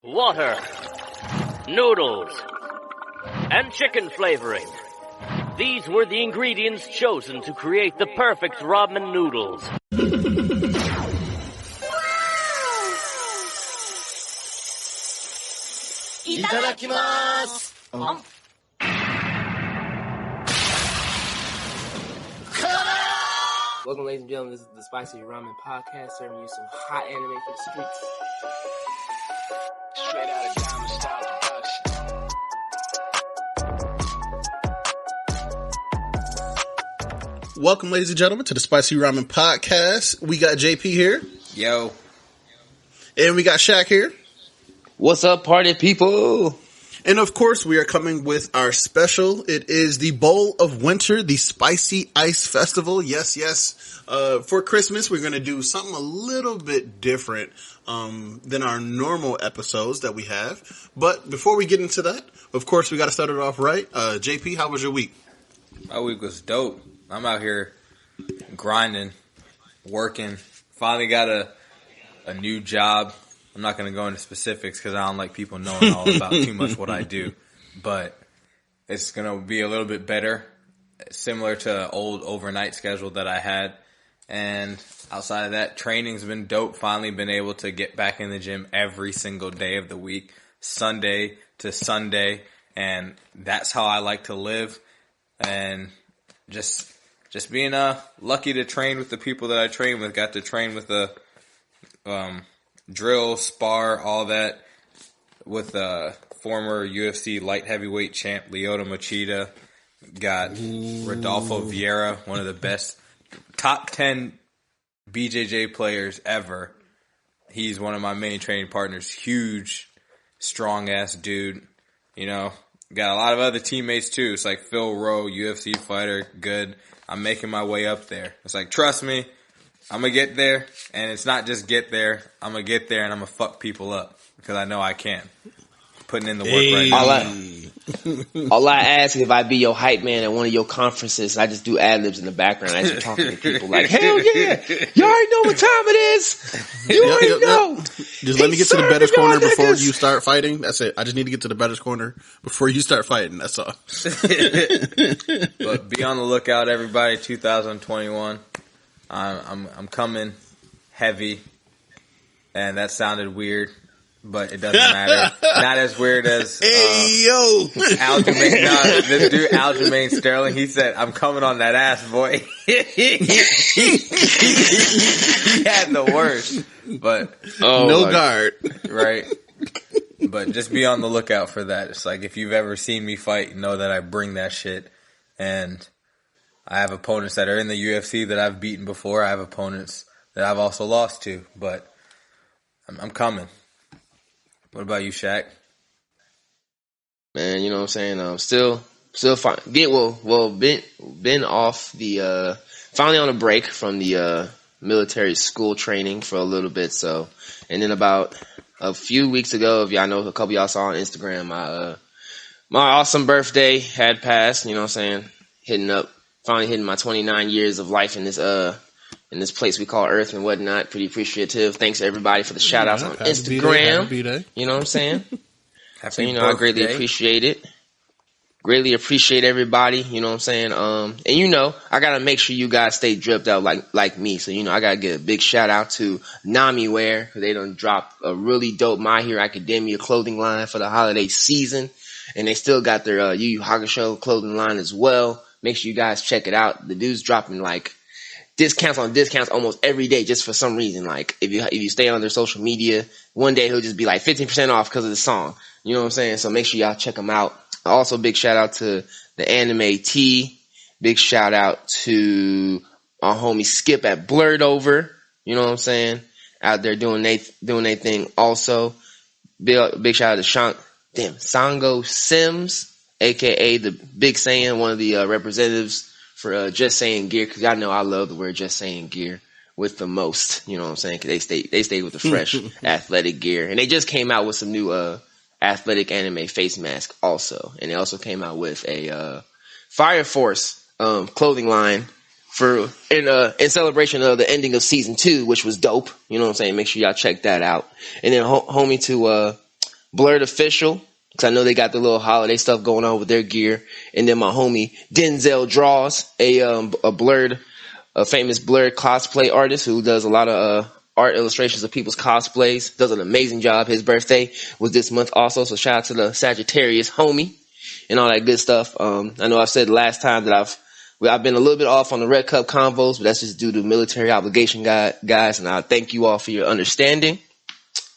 water, noodles, and chicken flavoring. These were the ingredients chosen to create the perfect ramen noodles. Itadakimasu! Welcome, ladies and gentlemen. This is the Spicy Ramen Podcast, serving you some hot anime for the streets. Straight out of Diamond Style Production. Welcome, ladies and gentlemen, to the Spicy Ramen Podcast. We got JP here. Yo. And we got Shaq here. What's up, party people? And of course, we are coming with our special. It is the Bowl of Winter, the Spicy Ice Festival. Yes. For Christmas, we're going to do something a little bit different than our normal episodes that we have. But before we get into that, of course, we got to start it off right. JP, how was your week? My week was dope. I'm out here grinding, working. Finally got a new job. I'm not going to go into specifics because I don't like people knowing all about too much what I do. But it's going to be a little bit better, similar to old overnight schedule that I had. And outside of that, training's been dope. Finally been able to get back in the gym every single day of the week, Sunday to Sunday. And that's how I like to live. And just being lucky to train with the people that I train with. Got to train with the drill, spar, all that with former UFC light heavyweight champ Lyoto Machida. Got Rodolfo Vieira, one of the best top 10 BJJ players ever. He's one of my main training partners. Huge, strong ass dude. You know, got a lot of other teammates too. It's like Phil Rowe, UFC fighter, good. I'm making my way up there. It's like, trust me, I'm going to get there, and it's not just get there. I'm going to get there, and I'm going to fuck people up, because I know I can. Putting in the work right now. All I ask is if I be your hype man at one of your conferences, I just do ad-libs in the background. I just talking to people like, hell yeah, you already know what time it is. You already know. Just let me get to the better's corner before you start fighting. That's it. I just need to get to the better's corner before you start fighting. That's all. But be on the lookout, everybody, 2021. I'm coming heavy, and that sounded weird, but it doesn't matter. Not as weird as Aljamain. No, this dude Aljamain Sterling. He said, "I'm coming on that ass, boy." he had the worst, but no guard, right? But just be on the lookout for that. It's like if you've ever seen me fight, you know that I bring that shit, and I have opponents that are in the UFC that I've beaten before. I have opponents that I've also lost to, but I'm coming. What about you, Shaq? Man, you know what I'm saying? Still fine. Been off the, finally on a break from the, military school training for a little bit. So, and then about a few weeks ago, if y'all know, a couple of y'all saw on Instagram, my awesome birthday had passed, you know what I'm saying? Finally hitting my 29 years of life in this place we call Earth and whatnot. Pretty appreciative. Thanks to everybody for the shout outs on Instagram. You know what I'm saying? So, I greatly appreciate it. Greatly appreciate everybody. You know what I'm saying? And I gotta make sure you guys stay dripped out like me. So, I gotta get a big shout out to Nami Wear, because they done dropped a really dope My Hero Academia clothing line for the holiday season. And they still got their Yu Yu Hakusho clothing line as well. Make sure you guys check it out. The dude's dropping like discounts on discounts almost every day just for some reason. Like if you stay on their social media, one day he'll just be like 15% off because of the song. You know what I'm saying? So make sure y'all check him out. Also, big shout out to the Anime T. Big shout out to our homie Skip at Blurred Over. You know what I'm saying? Out there doing they thing. Also, big shout out to Sango Sims, aka the Big Saiyan, one of the representatives for Just Saying Gear, because y'all know I love the word Just Saying Gear with the most. You know what I'm saying? Because they stay with the fresh athletic gear, and they just came out with some new athletic anime face mask also, and they also came out with a Fire Force clothing line in celebration of the ending of season 2, which was dope. You know what I'm saying? Make sure y'all check that out. And then homie to Blurred Official, because I know they got the little holiday stuff going on with their gear. And then my homie Denzel Draws, a famous Blurred cosplay artist who does a lot of art illustrations of people's cosplays. Does an amazing job. His birthday was this month also, so shout out to the Sagittarius homie and all that good stuff. I know I've said last time that I've been a little bit off on the Red Cup convos, but that's just due to military obligation, guys. And I thank you all for your understanding.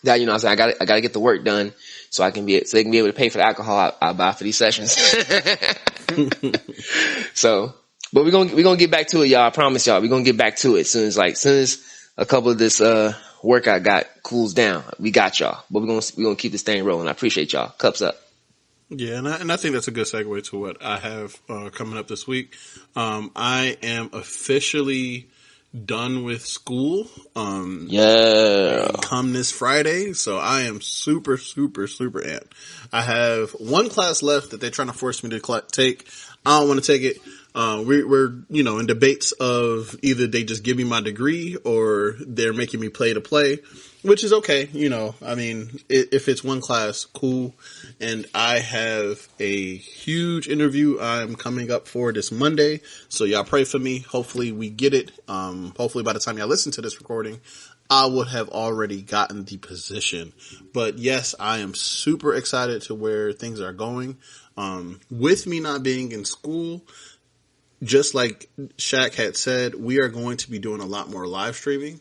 That, you know, I gotta get the work done so they can be able to pay for the alcohol I buy for these sessions. So, but we're gonna get back to it, y'all. I promise y'all, we're gonna get back to it soon as a couple of this workout cools down. We got y'all, but we're gonna keep this thing rolling. I appreciate y'all. Cups up. Yeah, and I think that's a good segue to what I have coming up this week. I am officially done with school. Come this Friday, so I am super, super, super amped. I have one class left that they're trying to force me to take. I don't want to take it. We're in debates of either they just give me my degree or they're making me play to play, which is okay. I mean, if it's one class, cool. And I have a huge interview I'm coming up for this Monday. So y'all pray for me. Hopefully we get it. Hopefully by the time y'all listen to this recording, I would have already gotten the position. But yes, I am super excited to where things are going. With me not being in school, just like Shaq had said, we are going to be doing a lot more live streaming.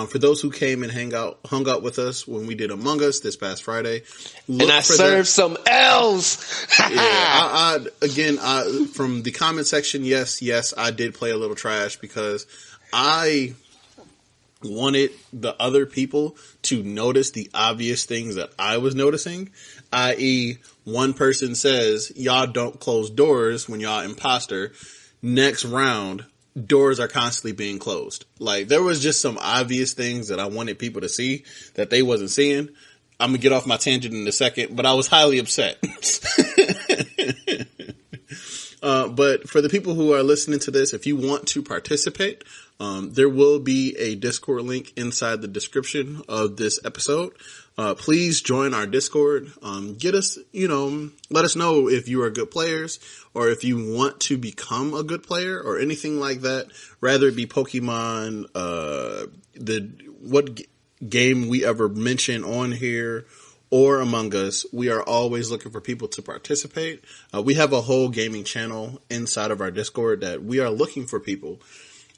For those who came and hung out with us when we did Among Us this past Friday. And I served some L's. Yeah, I from the comment section, yes, I did play a little trash because I wanted the other people to notice the obvious things that I was noticing, i.e. one person says, y'all don't close doors when y'all imposter. Next round, doors are constantly being closed. Like, there was just some obvious things that I wanted people to see that they wasn't seeing. I'm going to get off my tangent in a second, but I was highly upset. But for the people who are listening to this, if you want to participate, there will be a Discord link inside the description of this episode. Please join our Discord. Let us know if you are good players or if you want to become a good player or anything like that. Rather it be Pokemon, what game we ever mention on here, or Among Us. We are always looking for people to participate. We have a whole gaming channel inside of our Discord that we are looking for people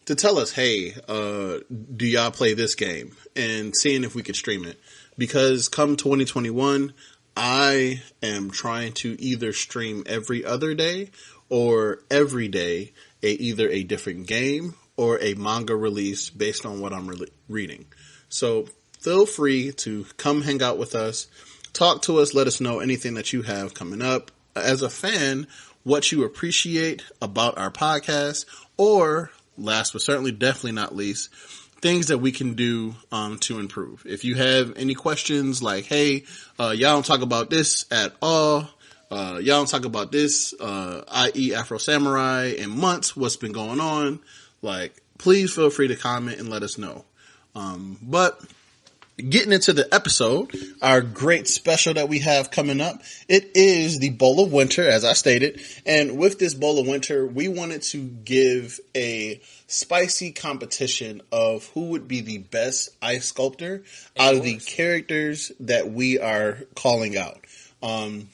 to tell us, hey, do y'all play this game? And seeing if we could stream it. Because come 2021, I am trying to either stream every other day or every day either a different game or a manga release based on what I'm reading. So feel free to come hang out with us, talk to us, let us know anything that you have coming up. As a fan, what you appreciate about our podcast, or last but certainly definitely not least, things that we can do to improve. If you have any questions like, hey, y'all don't talk about this at all, y'all don't talk about this, i.e. Afro Samurai in months, what's been going on, like, please feel free to comment and let us know. But getting into the episode, our great special that we have coming up, it is the Bowl of Winter, as I stated. And with this Bowl of Winter, we wanted to give a spicy competition of who would be the best ice sculptor out of the characters that we are calling out. I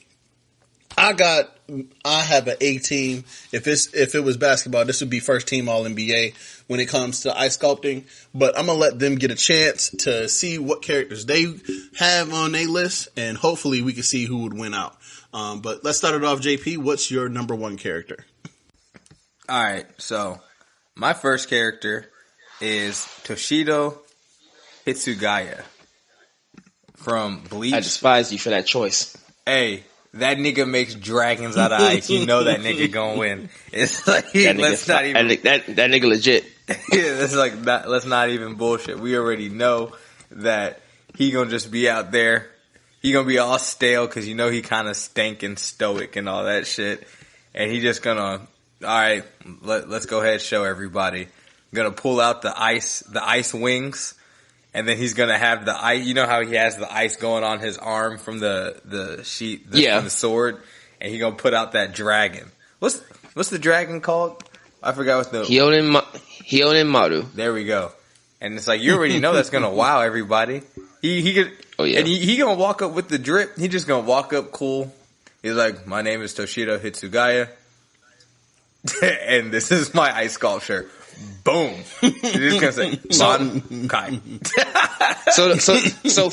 have an A team. If it was basketball, this would be first team All NBA when it comes to ice sculpting. But I'm gonna let them get a chance to see what characters they have on their list, and hopefully we can see who would win out. But let's start it off. JP, what's your number one character? All right, so my first character is Toshido Hitsugaya from Bleach. I despise you for that choice. Hey, that nigga makes dragons out of ice. You know that nigga gonna win. It's like, That nigga legit. It's like, let's not even bullshit. We already know that he gonna just be out there. He gonna be all stale because you know he kind of stank and stoic and all that shit. And he just gonna, alright, let's go ahead and show everybody. I'm gonna pull out the ice wings and then he's gonna have the ice. You know how he has the ice going on his arm from the sheet, from the sword, and he gonna put out that dragon. What's the dragon called? I forgot what the Hyonin Maru. There we go. And it's like you already know that's gonna wow everybody. He could, and he gonna walk up with the drip. He just gonna walk up cool. He's like, my name is Toshiro Hitsugaya, and this is my ice sculpture. Boom. You're just gonna say Bankai. So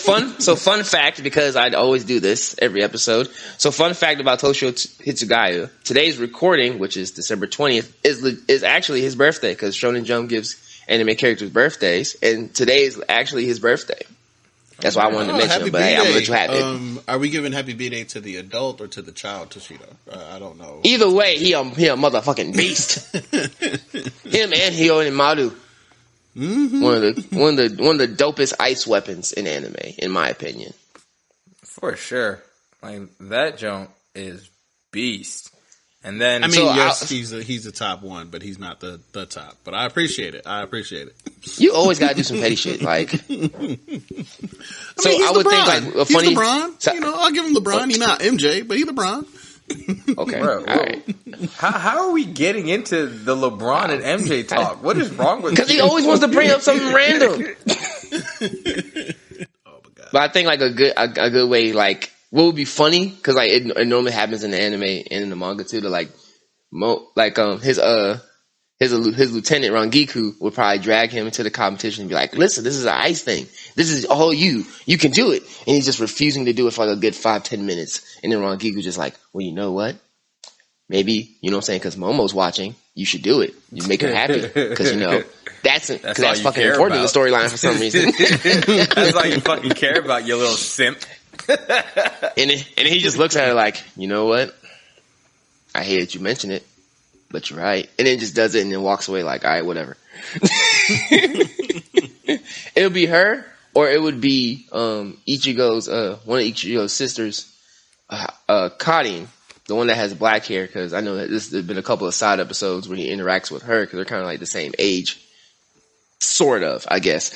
fun fact, because I'd always do this every episode. So fun fact about Toshiro Hitsugaya. Today's recording, which is December 20th, is actually his birthday, because Shonen Jump gives anime characters birthdays, and today is actually his birthday. That's why I wanted to mention him, but hey, I'm gonna let you have it. Are we giving happy B-Day to the adult or to the child Toshiro? I don't know. Either way, he a motherfucking beast. Him and Hyonin Maru. Mm-hmm. One of the dopest ice weapons in anime, in my opinion. For sure. Like, that junk is beast. And then, I mean, yes, he's the top one, but he's not the top. But I appreciate it. You always gotta do some petty shit, like. I would LeBron. think like a funny. LeBron. I'll give him LeBron. He's not MJ, but he's LeBron. Okay, bro, all right. How are we getting into the LeBron and MJ talk? What is wrong with? Because he always wants to bring up something random. Oh my god! But I think like a good way, like. What would be funny, because like it normally happens in the anime and in the manga too, to his lieutenant Rangiku would probably drag him into the competition and be like, listen, this is an ice thing. This is all you can do it. And he's just refusing to do it for like a good 5-10 minutes. And then Rangiku just like, well, you know what? Maybe, you know what I'm saying? Because Momo's watching, you should do it. You make her happy. Because that's fucking important in the storyline for some reason. That's all you fucking care about, you little simp. and he just looks at her like, you know what? I hate that you mention it, but you're right. And then just does it and then walks away like, all right, whatever. It would be her, or it would be Ichigo's one of Ichigo's sisters, Karin, the one that has black hair. Because I know that there's been a couple of side episodes where he interacts with her because they're kind of like the same age. Sort of, I guess.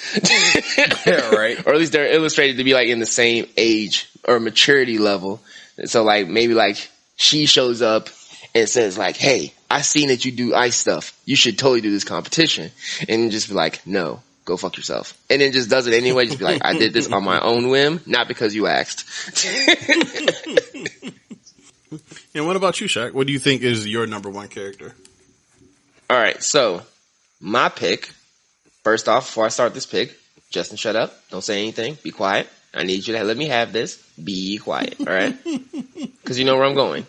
Yeah, right. Or at least they're illustrated to be like in the same age or maturity level. So like maybe like she shows up and says like, hey, I seen that you do ice stuff. You should totally do this competition. And just be like, no, go fuck yourself. And then just does it anyway. Just be like, I did this on my own whim, not because you asked. And what about you, Shaq? What do you think is your number one character? All right, so my pick. First off, before I start this pick, Justin, shut up. Don't say anything. Be quiet. I need you to let me have this. Be quiet, all right? Because you know where I'm going.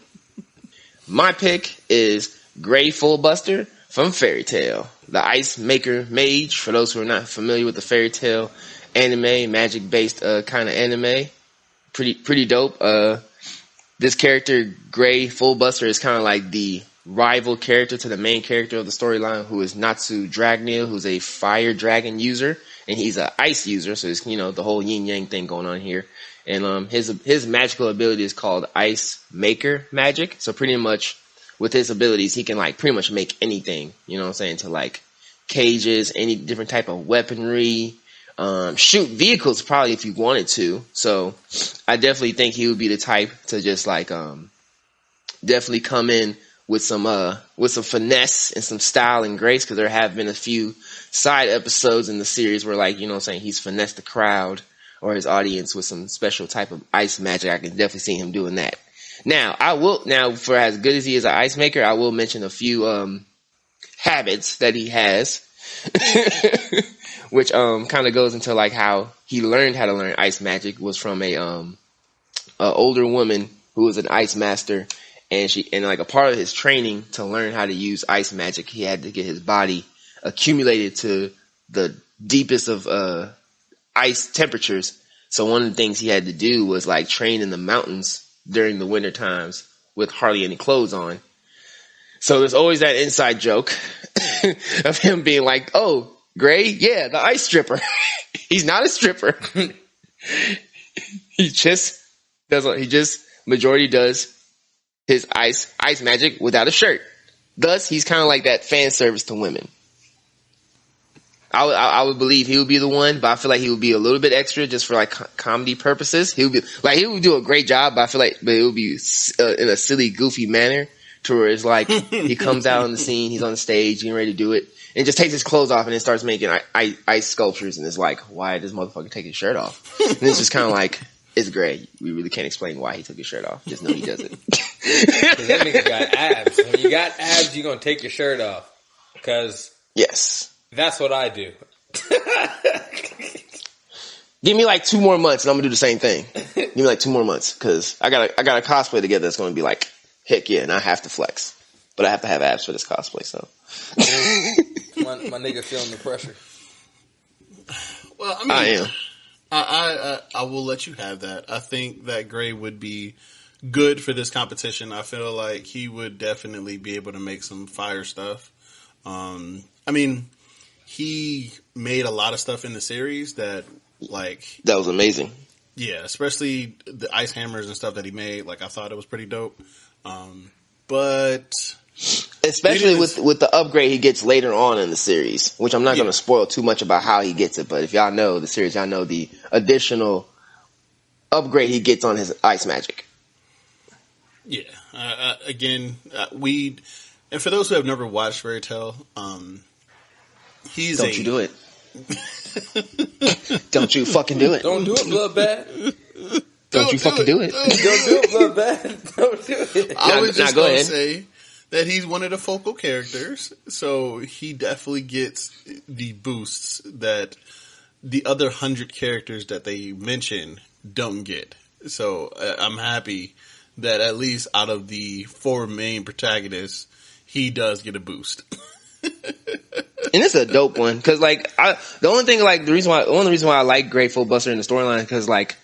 My pick is Gray Fullbuster from Fairy Tail, the Ice Maker Mage. For those who are not familiar with the Fairy Tail anime, magic-based kind of anime, pretty dope. This character, Gray Fullbuster, is kind of like the rival character to the main character of the storyline, who is Natsu Dragneel, who's a fire dragon user, and he's an ice user, so it's, the whole yin-yang thing going on here. And his magical ability is called Ice Maker Magic, so pretty much with his abilities, he can like pretty much make anything, to like cages, any different type of weaponry, shoot vehicles probably if you wanted to. So I definitely think he would be the type to just like definitely come in with some finesse and some style and grace, because there have been a few side episodes in the series where like, he's finessed the crowd or his audience with some special type of ice magic. I can definitely see him doing that. Now, for as good as he is an ice maker, I will mention a few habits that he has, which kind of goes into like how he learned how to learn ice magic was from a older woman who was an ice master. And like a part of his training to learn how to use ice magic, he had to get his body accumulated to the deepest of ice temperatures. So one of the things he had to do was like train in the mountains during the winter times with hardly any clothes on. So there's always that inside joke of him being like, "Oh, Gray, yeah, the ice stripper." He's not a stripper. Majority does his ice magic without a shirt. Thus, he's kind of like that fan service to women. I would believe he would be the one, but I feel like he would be a little bit extra just for like comedy purposes. He would do a great job, but I feel like, but it would be in a silly, goofy manner to where it's like he comes out on the scene, he's on the stage, getting ready to do it, and just takes his clothes off and then starts making ice sculptures, and it's like, why does this motherfucker take his shirt off? And it's just kind of like, it's great. We really can't explain why he took his shirt off. Just know he does it. Because that nigga got abs. When you got abs, you're going to take your shirt off. Because yes. that's what I do. Give me like 2 more months and I'm gonna do the same thing. Give me like 2 more months because I got a cosplay together that's gonna be like, heck yeah, and I have to flex, but I have to have abs for this cosplay. So my nigga feeling the pressure. Well, I mean, I am. I will let you have that. I think that Gray would be good for this competition. I feel like he would definitely be able to make some fire stuff. I mean, he made a lot of stuff in the series that was amazing. Yeah, especially the ice hammers and stuff that he made. Like, I thought it was pretty dope. But especially with the upgrade he gets later on in the series, which I'm not going to spoil too much about how he gets it. But if y'all know the series, y'all know the additional upgrade he gets on his ice magic. Yeah. And for those who have never watched Fairy Tail, Don't you do it. Don't you fucking do it. Don't do it, Bloodbath. Don't you fucking do it. Don't do it, Bloodbath. Don't do it. I was just going to say that he's one of the focal characters, so he definitely gets the boosts that the other 100 characters that they mention don't get. So I'm happy that at least out of the 4 main protagonists, he does get a boost. And it's a dope one because, like, the only reason why I like Grateful Buster in the storyline because, like,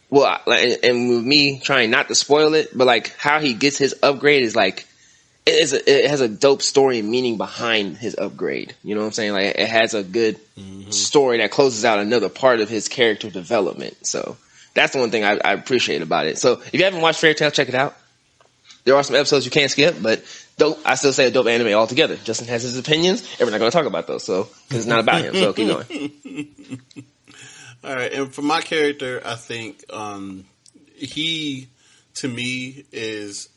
well, and with me trying not to spoil it, but like how he gets his upgrade is like it has a dope story and meaning behind his upgrade. You know what I'm saying? Like, it has a good story that closes out another part of his character development. So that's the one thing I appreciate about it. So if you haven't watched Fairy Tail, check it out. There are some episodes you can't skip, but dope. I still say a dope anime altogether. Justin has his opinions, and we're not going to talk about those, so because it's not about him. So keep going. All right, and for my character, I think he, to me, is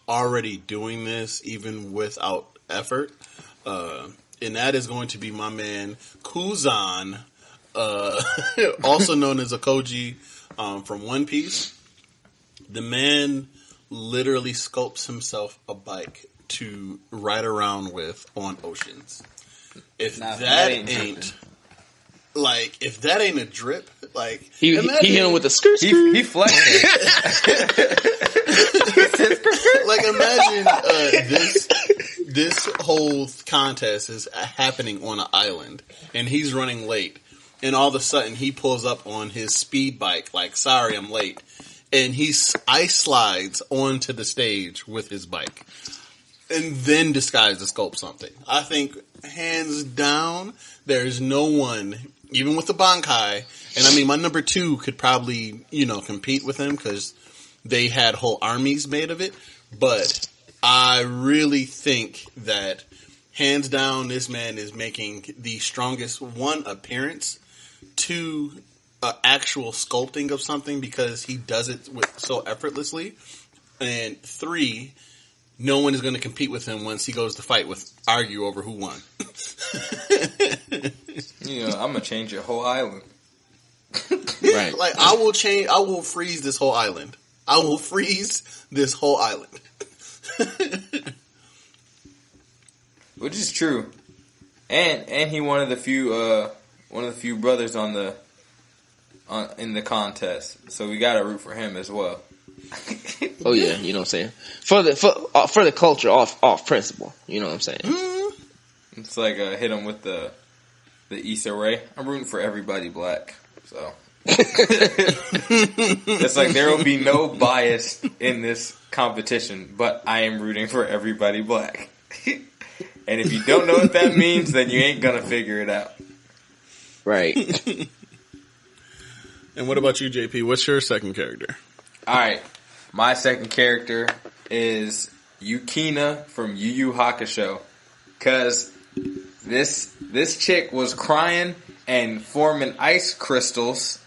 already doing this even without effort, and that is going to be my man Kuzan, also known as Akoji from One Piece. The man literally sculpts himself a bike to ride around with on oceans. If that ain't a drip, like he hit him with a skirt. He flexed. Like, imagine this whole contest is happening on an island, and he's running late, and all of a sudden he pulls up on his speed bike, like, sorry, I'm late. And he ice slides onto the stage with his bike and then decides to sculpt something. I think, hands down, there's no one, even with the Bankai, and I mean, my number 2 could probably, compete with him because they had whole armies made of it. But I really think that, hands down, this man is making the strongest, 1, appearance, 2, actual sculpting of something because he does it so effortlessly, and 3, no one is going to compete with him once he goes to argue over who won. I'm gonna change your whole island. Right. Like, I will freeze this whole island. Which is true. And he one of the few brothers in the contest, so we gotta root for him as well. Oh yeah, you know what I'm saying, for the culture off principle, you know what I'm saying. Mm-hmm. It's like hit him with the Issa Rae. I'm rooting for everybody black, so it's like there will be no bias in this competition, but I am rooting for everybody black. And if you don't know what that means, then you ain't gonna figure it out. Right. And what about you, JP? What's your second character? Alright, my second character is Yukina from Yu Yu Hakusho. Because This chick was crying and forming ice crystals.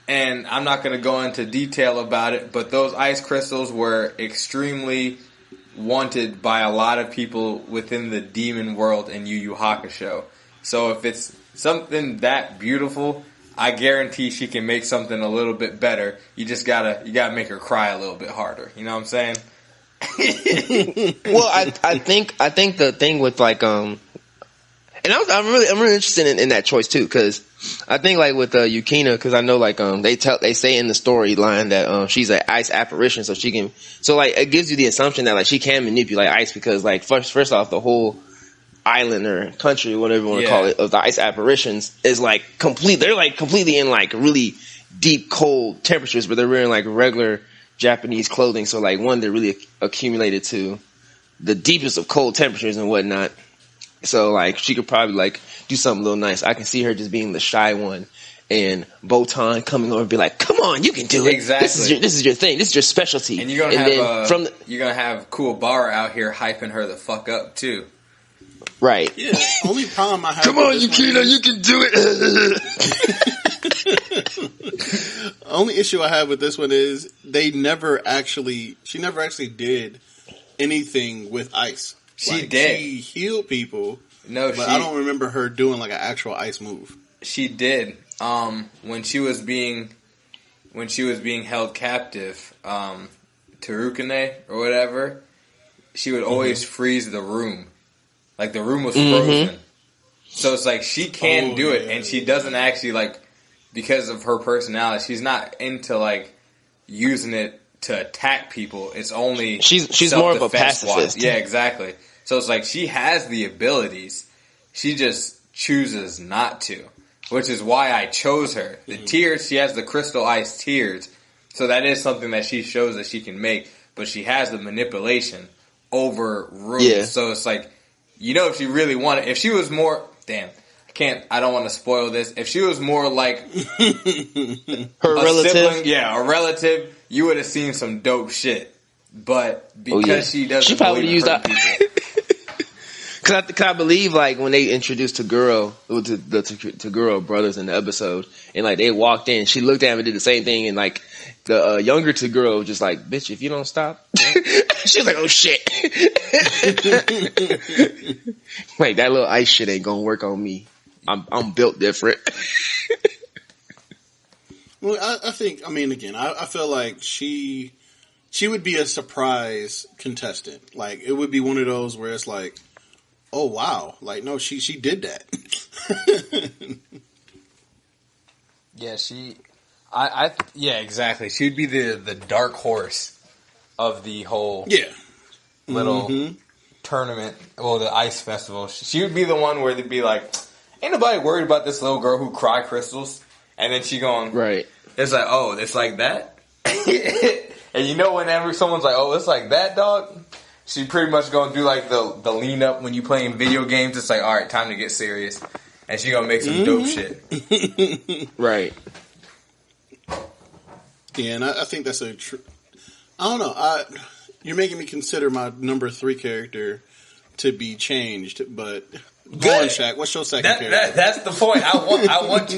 And I'm not going to go into detail about it, but those ice crystals were extremely wanted by a lot of people within the demon world in Yu Yu Hakusho. So if it's something that beautiful, I guarantee she can make something a little bit better. You gotta make her cry a little bit harder. You know what I'm saying? Well, I think the thing with like and I'm really interested in that choice too, because I think like with Yukina, because I know like they say in the storyline that she's an ice apparition, so she can, so like it gives you the assumption that like she can manipulate ice, because like first off, the whole island or country, whatever you want to call it, of the ice apparitions is like they're like completely in like really deep cold temperatures, but they're wearing like regular Japanese clothing, so like they're really accumulated to the deepest of cold temperatures and whatnot. So like she could probably like do something a little nice. I can see her just being the shy one, and Botan coming over and be like, "Come on, you can do it. Exactly. This is your thing. This is your specialty." And you're gonna have Kuwabara out here hyping her the fuck up too. Right. Yeah. Only problem I have. Come on, Yukina, you can do it. Only issue I have with this one is she never actually did anything with ice. She did. She healed people. No, but I don't remember her doing like an actual ice move. She did. When she was being held captive, Tarukane or whatever, she would always freeze the room. Like the room was frozen. So it's like she can do it, and she doesn't actually like, because of her personality, she's not into like using it to attack people. It's only she's more of a pacifist. Yeah, exactly. So it's like she has the abilities, she just chooses not to, which is why I chose her. The tears, she has the crystal ice tears, so that is something that she shows that she can make. But she has the manipulation over rooms. Yeah. So it's like, you know, if she really wanted, if she was more, I don't want to spoil this. If she was more like her relative, sibling, a relative, you would have seen some dope shit. But because she doesn't, she probably use that. People. Cause I believe like when they introduced Toguro, the Toguro brothers in the episode, and like they walked in, she looked at him and did the same thing, and like the younger Toguro was just like, "Bitch, if you don't stop," she was like, "Oh shit!" Like that little ice shit ain't gonna work on me. I'm built different. Well, I think, I mean, again, I feel like she would be a surprise contestant. Like it would be one of those where it's like, oh wow, like no, she did that. Yeah, exactly. She'd be the dark horse of the whole little tournament, well, the ice festival. She would be the one where they'd be like, ain't nobody worried about this little girl who cry crystals, and then she going, right. It's like, oh, it's like that? And you know whenever someone's like, oh, it's like that, dog? She pretty much gonna do like the lean up when you playing video games. It's like, all right, time to get serious. And she gonna make some dope shit. Right. Yeah, and I think that's a true... I don't know. You're making me consider my number 3 character to be changed, but... Go on, Shaq. What's your second character? That's the point. I want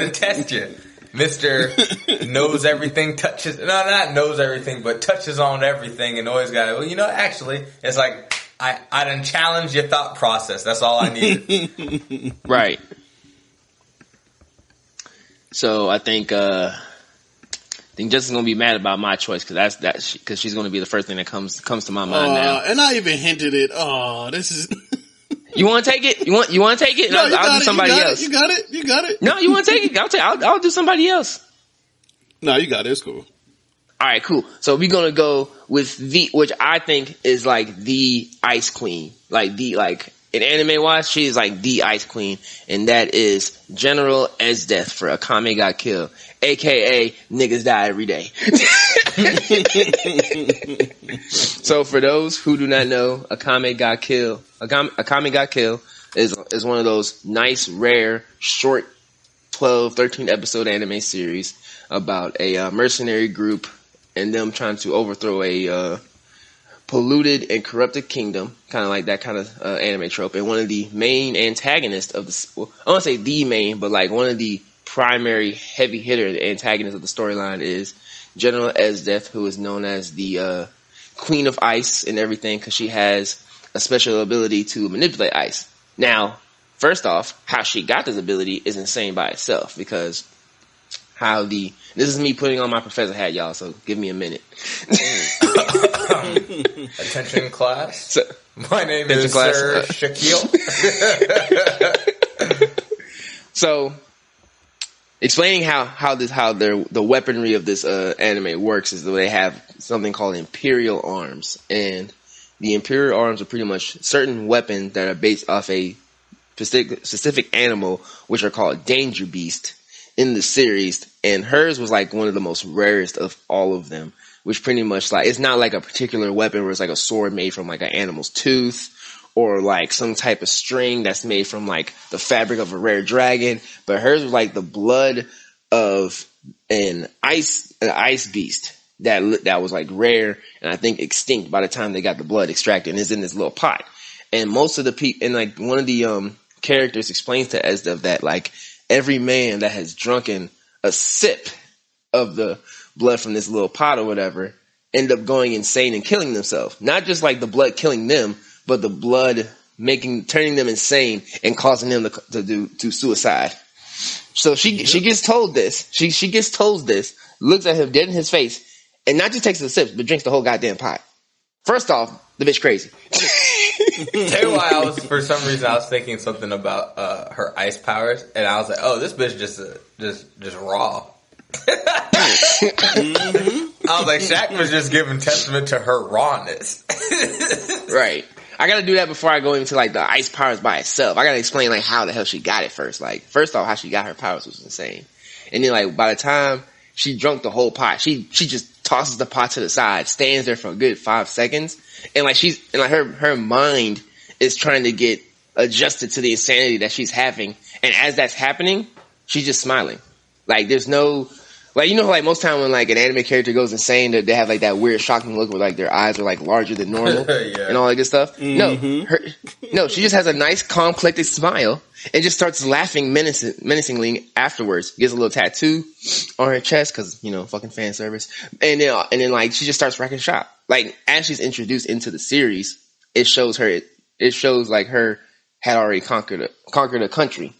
to test you. Mr. knows everything, not knows everything, but touches on everything and always got it. Well, you know, actually, it's like, I done challenge your thought process. That's all I needed. Right. So I think Jessica's gonna be mad about my choice because she's gonna be the first thing that comes to my mind now. And I even hinted it. Oh, this is. You want to take it? You want to take it? No, I'll do somebody else. You got it. No, you want to take it? I'll do somebody else. No, you got it. It's cool. All right, cool. So we're gonna go with which I think is like the Ice Queen, in anime wise, she is like the Ice Queen, and that is General Esdeath for Akame ga Kill, aka niggas die every day. So for those who do not know, Akame ga Kill is one of those nice, rare, short 12, 13 episode anime series about a mercenary group and them trying to overthrow a polluted and corrupted kingdom, kind of like that kind of anime trope. And one of the main antagonists of the, well, I don't say the main, but like one of the primary heavy hitter, the antagonist of the storyline is General Esdeath, who is known as the Queen of Ice and everything, because she has a special ability to manipulate ice. Now, first off, how she got this ability is insane by itself, because this is me putting on my professor hat, y'all, so give me a minute. Attention class. So, my name is Sir Shaquille. So, explaining how the weaponry of this anime works is that they have something called Imperial Arms, and the Imperial Arms are pretty much certain weapons that are based off a specific animal, which are called Danger Beast in the series, and hers was like one of the most rarest of all of them, which pretty much like, it's not like a particular weapon where it's like a sword made from like an animal's tooth or like some type of string that's made from like the fabric of a rare dragon, but hers was like the blood of an ice beast that was like rare and I think extinct by the time they got the blood extracted, and is in this little pot. And most of the people, and like one of the characters explains to Esdeath that like every man that has drunken a sip of the blood from this little pot or whatever end up going insane and killing themselves. Not just like the blood killing them, but the blood turning them insane and causing them to suicide. So she gets told this. She gets told this, looks at him dead in his face, and not just takes the sips, but drinks the whole goddamn pot. First off, the bitch crazy. Tell you why for some reason I was thinking something about her ice powers, and I was like, oh, this bitch just raw. I was like, Shaq was just giving testament to her rawness. Right. I gotta do that before I go into like the ice powers by itself. I gotta explain like how the hell she got it first. Like, first off, how she got her powers was insane. And then like by the time she drunk the whole pot, she just tosses the pot to the side, stands there for a good 5 seconds, and like her mind is trying to get adjusted to the insanity that she's having. And as that's happening, she's just smiling. Like there's no, like, you know, like most time when like an anime character goes insane, they have like that weird shocking look where like their eyes are like larger than normal and all that good stuff. Mm-hmm. No, she just has a nice calm collected smile and just starts laughing menacingly afterwards. Gets a little tattoo on her chest because, you know, fucking fan service. And then like she just starts wrecking shop. Like as she's introduced into the series, it shows like her had already conquered a country.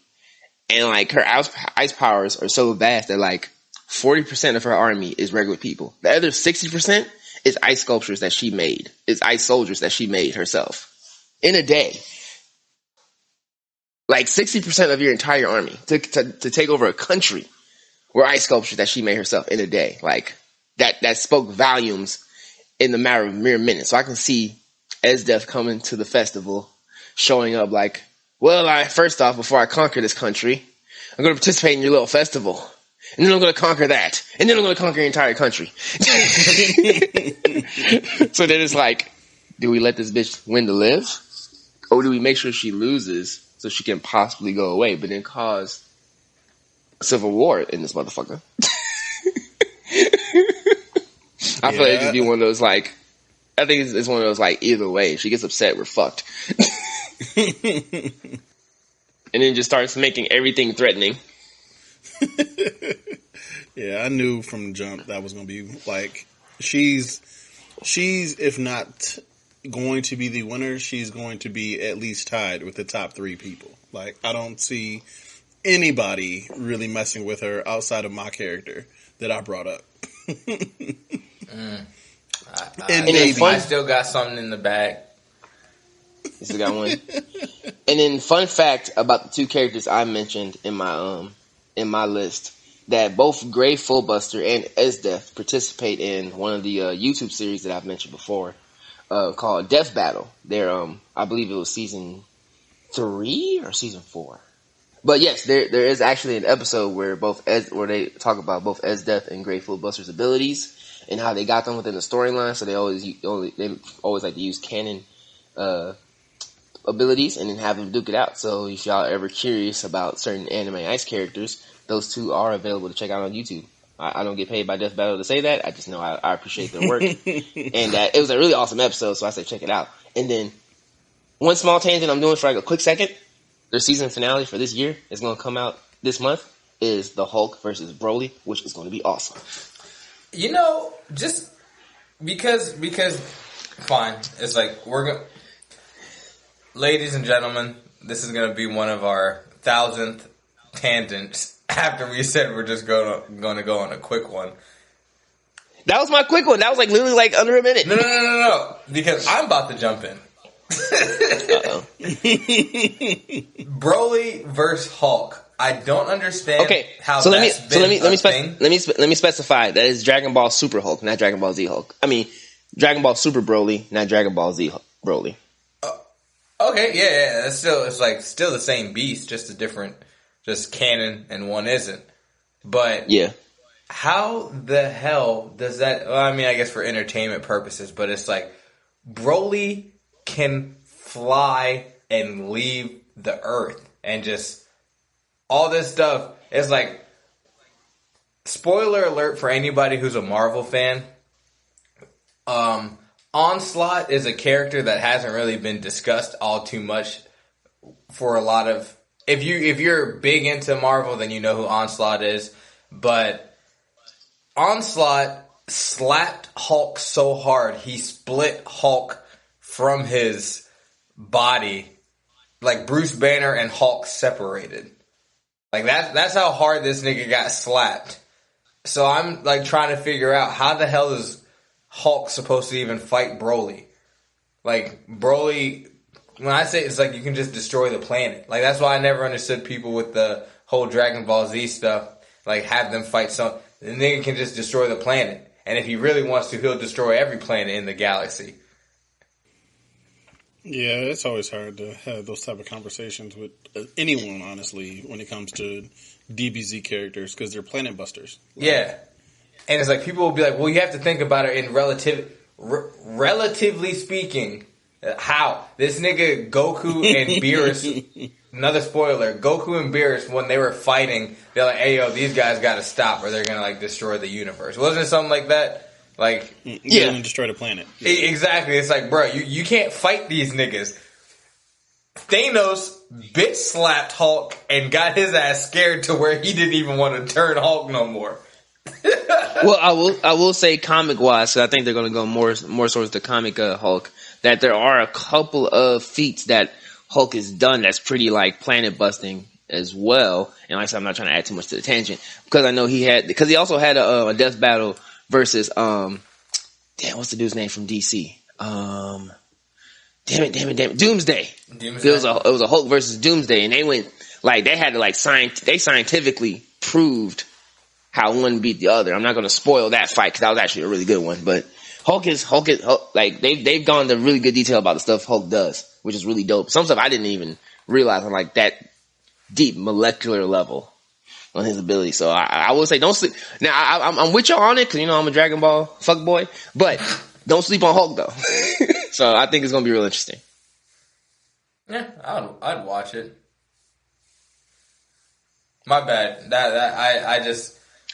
And like her ice powers are so vast that like 40% of her army is regular people. The other 60% is ice sculptures that she made. It's ice soldiers that she made herself in a day. Like 60% of your entire army to take over a country were ice sculptures that she made herself in a day. Like that spoke volumes in the matter of mere minutes. So I can see Esdeath coming to the festival, showing up like, well, first off, before I conquer this country, I'm going to participate in your little festival. And then I'm going to conquer that. And then I'm going to conquer your entire country. So then it's like, do we let this bitch win to live? Or do we make sure she loses so she can possibly go away, but then cause a civil war in this motherfucker? I feel like it'd just be one of those like, I think it's one of those like, either way, if she gets upset, we're fucked. And then just starts making everything threatening. Yeah, I knew from the jump that was going to be like, she's if not going to be the winner, she's going to be at least tied with the top 3 people. Like, I don't see anybody really messing with her outside of my character that I brought up. I still got something in the bag. You still got one. And then, fun fact about the 2 characters I mentioned in my list, that both Grey Fullbuster and Esdeath participate in one of the YouTube series that I've mentioned before, called Death Battle. They're I believe it was season 3 or season 4. But yes, there is actually an episode where where they talk about both Esdeath and Grey Fullbuster's abilities and how they got them within the storyline. So they always like to use canon abilities and then have them duke it out. So if y'all are ever curious about certain anime ice characters, those 2 are available to check out on YouTube. I don't get paid by Death Battle to say that. I just know I appreciate their work. And it was a really awesome episode, so I said check it out. And then one small tangent I'm doing for like a quick second. Their season finale for this year is going to come out this month. Is the Hulk versus Broly, which is going to be awesome. You know, just because fine. It's like ladies and gentlemen, this is going to be one of our 1,000th tangents. After we said we're just going to go on a quick one. That was my quick one. That was like literally like under a minute. No. Because I'm about to jump in. Uh-oh. Broly versus Hulk. I don't understand how so that's let me specify that is Dragon Ball Super Hulk, not Dragon Ball Z Hulk. I mean, Dragon Ball Super Broly, not Dragon Ball Z Broly. Okay, yeah. It's still the same beast, just a different, just canon, and one isn't. But yeah, how the hell does that? Well, I mean, I guess for entertainment purposes, but it's like Broly can fly and leave the Earth and just all this stuff. It's like, spoiler alert for anybody who's a Marvel fan. Onslaught is a character that hasn't really been discussed all too much for a lot of. If you're big into Marvel, then you know who Onslaught is. But Onslaught slapped Hulk so hard he split Hulk from his body, like Bruce Banner and Hulk separated. Like that's how hard this nigga got slapped. So I'm like trying to figure out how the hell is Hulk supposed to even fight Broly? Like Broly, when I say it's like you can just destroy the planet. Like that's why I never understood people with the whole Dragon Ball Z stuff. Like have them fight the nigga can just destroy the planet. And if he really wants to, he'll destroy every planet in the galaxy. Yeah, it's always hard to have those type of conversations with anyone, honestly, when it comes to DBZ characters, because they're planet busters. Yeah. And it's like, people will be like, well, you have to think about it in relatively speaking, how this nigga Goku and Beerus, another spoiler, Goku and Beerus, when they were fighting, they're like, hey, yo, these guys gotta stop or they're gonna, like, destroy the universe. Wasn't it something like that? Like, yeah, and destroy the planet. Exactly. It's like, bro, you can't fight these niggas. Thanos bitch slapped Hulk and got his ass scared to where he didn't even want to turn Hulk no more. Well, I will say comic wise, so I think they're going to go more towards the comic Hulk. That there are a couple of feats that Hulk has done that's pretty like planet busting as well. And like I said, I'm not trying to add too much to the tangent because I know he also had a death battle versus what's the dude's name from DC? Damn it, Doomsday. It was a Hulk versus Doomsday, and they went like they had to like they scientifically proved how one beat the other. I'm not going to spoil that fight because that was actually a really good one. But Hulk like they've gone into really good detail about the stuff Hulk does, which is really dope. Some stuff I didn't even realize on like that deep molecular level on his ability. So I will say don't sleep. Now I'm with y'all on it because I'm a Dragon Ball fuckboy, but don't sleep on Hulk though. So I think it's gonna be real interesting. Yeah, I'd watch it. My bad.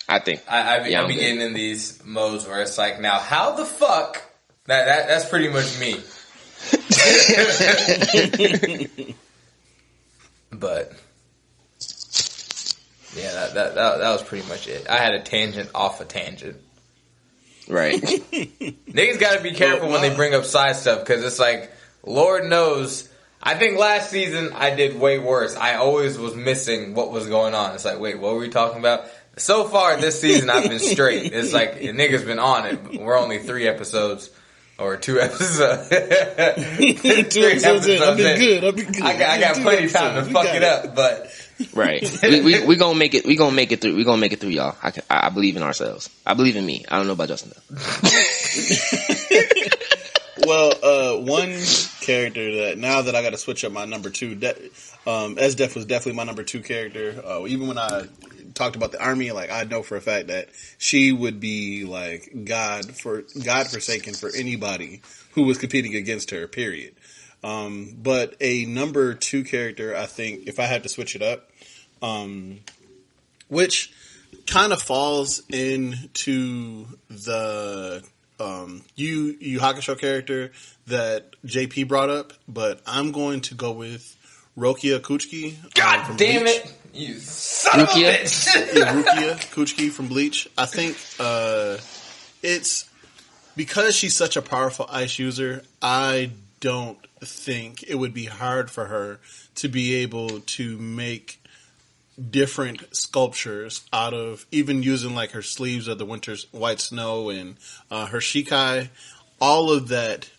I be getting in these modes where it's like, now how the fuck that's pretty much me. But yeah, that was pretty much it. I had a tangent off a tangent. Right. Niggas gotta be careful when they bring up side stuff because it's like, Lord knows. I think last season I did way worse. I always was missing what was going on. It's like, wait, what were we talking about? So far this season I've been straight. It's like, a nigga's been on it. We're only 3 episodes. Or 2 episodes. 2 episodes in. I've been good. I got plenty of time to fuck it up, but. Right. We gonna make it. We gonna make it through. We gonna make it through, y'all. I believe in ourselves. I believe in me. I don't know about Justin though. Well, one character that now that I got to switch up my number 2, SDEF was definitely my number 2 character. Even when I talked about the army, like I know for a fact that she would be like God forsaken for anybody who was competing against her. Period. But a number 2 character, I think, if I had to switch it up, which kind of falls into the Yu Hakusho character that JP brought up, but I'm going to go with Rukia Kuchiki. God from damn Bleach. it! You son of a bitch! Yeah, Rukia Kuchiki from Bleach. I think it's because she's such a powerful ice user. I don't think it would be hard for her to be able to make different sculptures out of even using like her sleeves of the winter's white snow and her shikai. All of that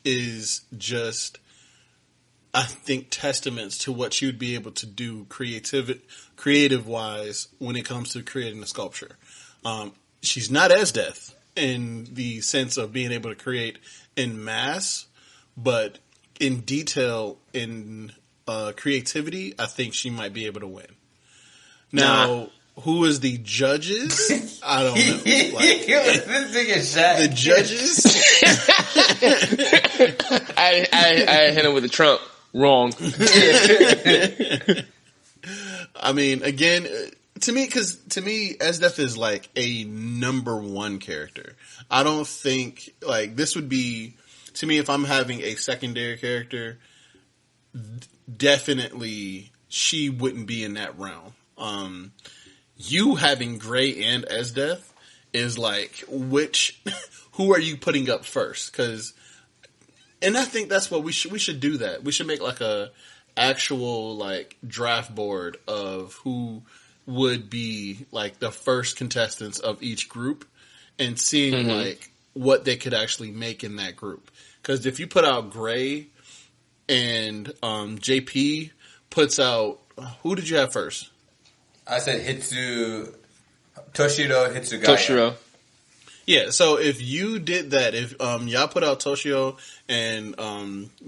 is just, I think, testaments to what she would be able to do creative wise when it comes to creating a sculpture. She's not Esdeath in the sense of being able to create in mass, but in detail, in creativity, I think she might be able to win. Now, who is the judges? I don't know. Like, this nigga Shaq. the judges? I hit him with a Trump. Wrong. I mean, again, to me, Esdeath is like a number one character. I don't think, like, this would be, to me, if I'm having a secondary character, definitely she wouldn't be in that realm. You having Gray and Esdeath is like, who are you putting up first? And I think that's what we should do that. We should make like a actual like draft board of who would be like the first contestants of each group and seeing like what they could actually make in that group. Cause if you put out Gray and, JP puts out, who did you have first? I said Toshiro Hitsugaya. Toshiro. Yeah, so if you did that, if y'all put out Toshio and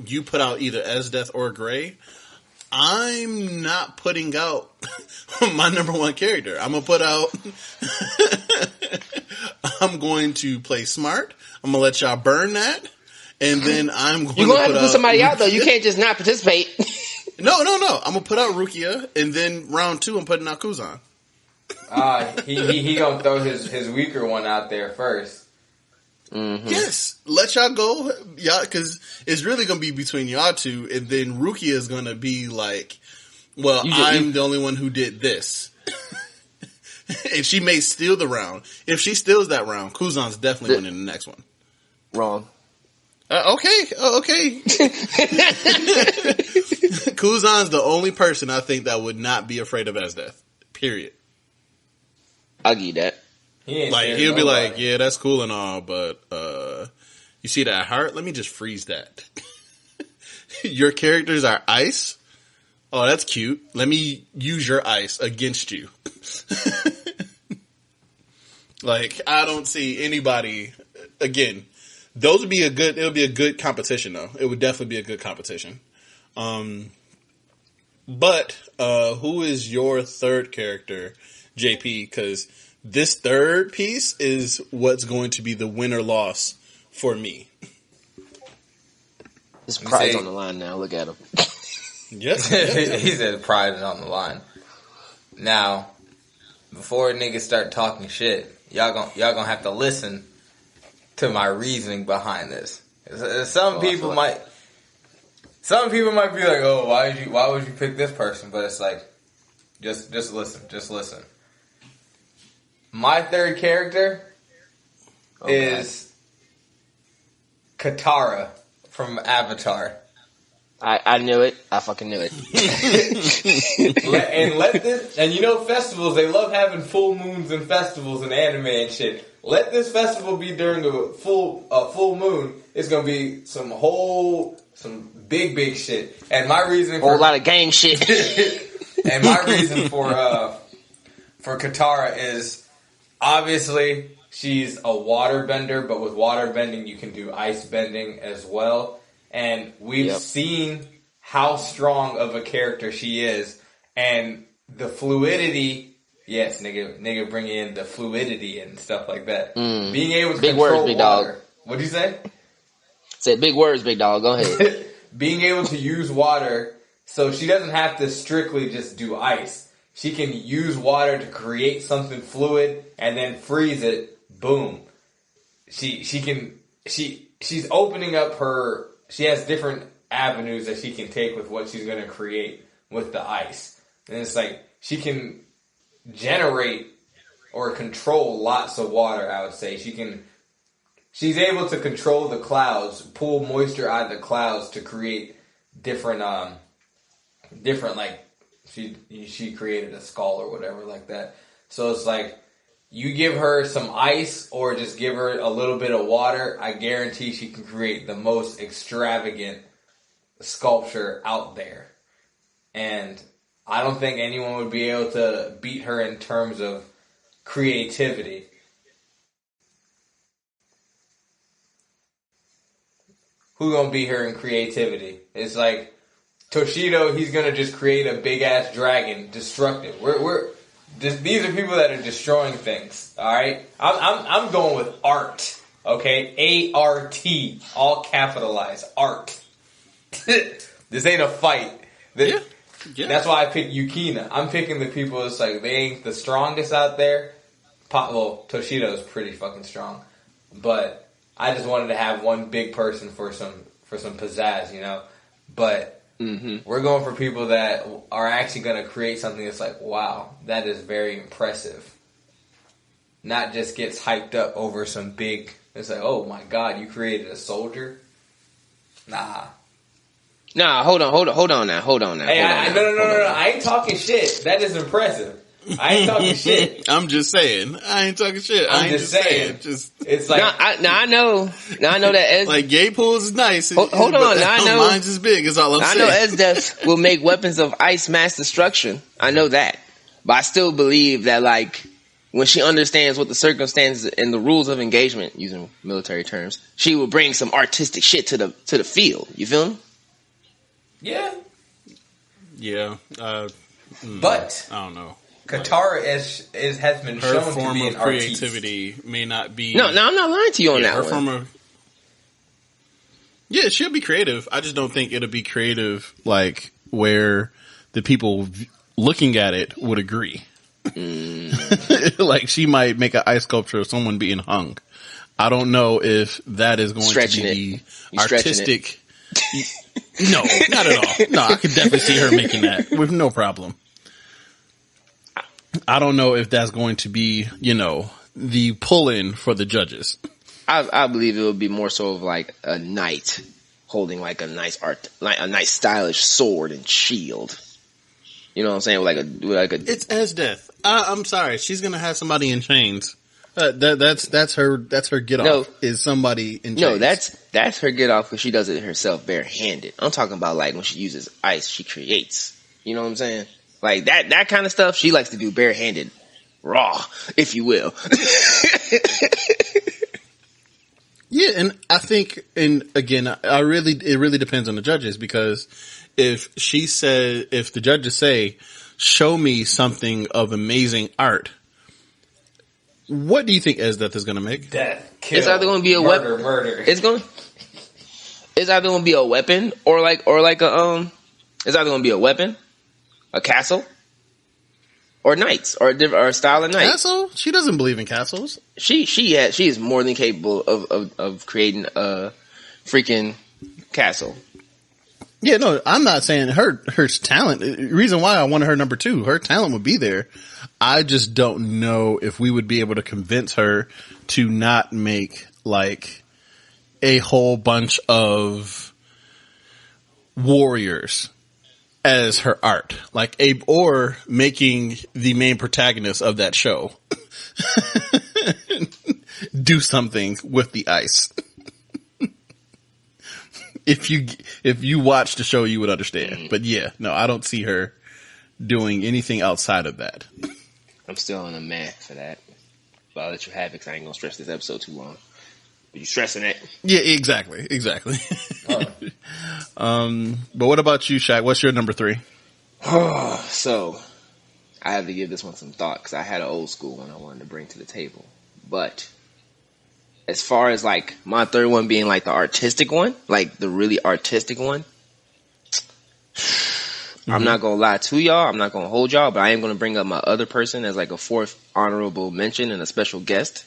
you put out either Esdeath or Gray, I'm not putting out my number one character. I'm gonna put out. I'm going to play smart. I'm gonna let y'all burn that, and then I'm going. You're gonna have put to put somebody out though. You can't just not participate. No. I'm gonna put out Rukia, and then round 2, I'm putting out Kuzan. He gonna throw his weaker one out there first. Mm-hmm. Yes, let y'all go, y'all, because it's really gonna be between y'all two, and then Rukia is gonna be like, "Well, I'm the only one who did this," and she may steal the round. If she steals that round, Kuzan's definitely winning the next one. Wrong. Okay. Kuzan's the only person I think that would not be afraid of Esdeath. Period. I'll give you that. He'll be like, yeah, that's cool and all, but you see that heart? Let me just freeze that. Your characters are ice? Oh, that's cute. Let me use your ice against you. Like, I don't see anybody, again, it would be a good competition though. It would definitely be a good competition. But who is your third character, JP? Because this third piece is what's going to be the win or loss for me. His pride's on the line now. Look at him. Yep. He said pride is on the line. Now, before niggas start talking shit, y'all gonna have to listen to my reasoning behind this. Some people might be like, "Oh, why would you pick this person?" But it's like, just listen. My third character is Katara from Avatar. I knew it. I fucking knew it. And you know festivals, they love having full moons and festivals and anime and shit. Let this festival be during a full moon. It's gonna be some big shit. And my reason for a lot of gang shit. And my reason for Katara is obviously she's a water bender, but with water bending you can do ice bending as well. And we've seen how strong of a character she is, and the fluidity. Yes, nigga, bring in the fluidity and stuff like that. Being able to big control words, big water. dog. What'd you say? Said big words, big dog. Go ahead. Being able to use water, so she doesn't have to strictly just do ice. she can use water to create something fluid and then freeze it. Boom. She's opening up her. She has different avenues that she can take with what she's going to create with the ice, and it's like she can generate or control lots of water. I would say she's able to control the clouds, pull moisture out of the clouds to create different like she created a skull or whatever like that. So it's like you give her some ice or just give her a little bit of water, I guarantee she can create the most extravagant sculpture out there. And I don't think anyone would be able to beat her in terms of creativity. Who gonna beat her in creativity? It's like Toshido, he's gonna just create a big ass dragon, destructive. These are people that are destroying things. All right, I'm going with art. Okay, A-R-T, all capitalized, art. This ain't a fight. Yeah. That's why I picked Yukina. I'm picking the people that's like they ain't the strongest out there. Well, Toshido's pretty fucking strong, but I just wanted to have one big person for some pizzazz, you know. But we're going for people that are actually going to create something that's like, wow, that is very impressive. Not just gets hyped up over some big. It's like, oh my god, you created a soldier. Nah, hold on now. Hey, no. I ain't talking shit. That is impressive. I ain't talking shit. I'm just saying. I ain't talking shit. I'm just saying. It's like I know that like gay pools is nice. Hold on, I know mine's as big. Is all I'm saying. I know Esdeath will make weapons of ice mass destruction. I know that, but I still believe that like when she understands what the circumstances and the rules of engagement, using military terms, she will bring some artistic shit to the field. You feel me? Yeah. Yeah. But I don't know. Katara has been Her shown form to be of an artiste. creativity may not be. No, I'm not lying to you on that her one. form of. Yeah, she'll be creative. I just don't think it'll be creative like where the people looking at it would agree. Like she might make an ice sculpture of someone being hung. I don't know if that is going to be artistic. No, not at all. No, I could definitely see her making that with no problem. I don't know if that's going to be, the pull-in for the judges. I believe it would be more so of like a knight holding like a nice stylish sword and shield. You know what I'm saying? With like a. It's Esdeath. I'm sorry, she's gonna have somebody in chains. That's her get off. No, is somebody in chains. No, that's her get off because she does it herself barehanded. I'm talking about like when she uses ice, she creates. You know what I'm saying? Like that kind of stuff she likes to do barehanded, raw, if you will. Yeah, and I think, and again, it really depends on the judges, because if the judges say, show me something of amazing art, what do you think Esdeath is going to make? Death, kill, it's either going to be a weapon. Murder. It's either going to be a weapon or like a It's either going to be a weapon, a castle, or knights, or a style of knight. Castle? She doesn't believe in castles. She is more than capable of creating a freaking castle. Yeah, no, I'm not saying her talent. The reason why I wanted her number 2, her talent would be there. I just don't know if we would be able to convince her to not make like a whole bunch of warriors as her art, or making the main protagonist of that show do something with the ice. If you watch the show, you would understand. But yeah, no, I don't see her doing anything outside of that. I'm still on a meh for that, but I'll let you have it because I ain't gonna stress this episode too long. But you stressing it? Yeah, exactly. But what about you, Shaq? What's your number 3? So, I have to give this one some thought because I had an old school one I wanted to bring to the table. But as far as like my third one being like the artistic one, like the really artistic one, I'm not gonna lie to y'all. I'm not gonna hold y'all, but I am gonna bring up my other person as like a fourth honorable mention and a special guest.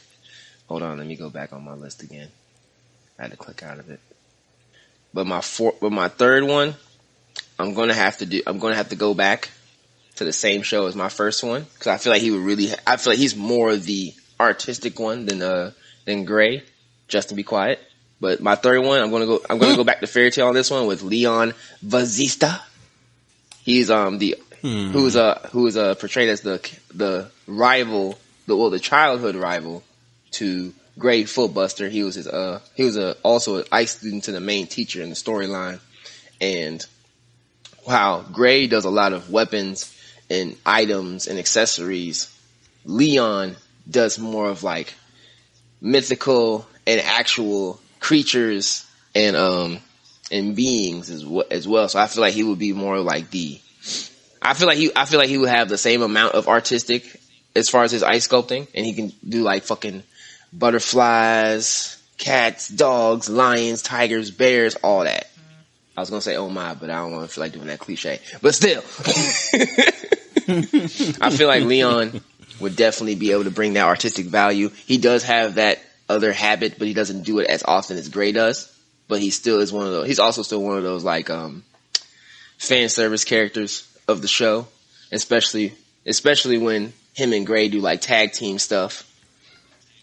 Hold on, let me go back on my list again. I had to click out of it. But my third one, I'm gonna have to go back to the same show as my first one because I feel like I feel like he's more the artistic one than Gray. Justin, be quiet. But my third one, I'm gonna go back to Fairy Tail on this one with Leon Vazista. He's who is portrayed as the rival, the childhood rival to Gray Footbuster. He was also an ice student to the main teacher in the storyline. And wow, Gray does a lot of weapons and items and accessories. Leon does more of like mythical and actual creatures and beings as well. So I feel like he would be more like I feel like he would have the same amount of artistic as far as his ice sculpting, and he can do like fucking butterflies, cats, dogs, lions, tigers, bears, all that. I was gonna say oh my, but I don't want to feel like doing that cliche. But still, I feel like Leon would definitely be able to bring that artistic value. He does have that other habit, but he doesn't do it as often as Gray does. But he still is one of those. He's also still one of those like fan service characters of the show, especially when him and Gray do like tag team stuff.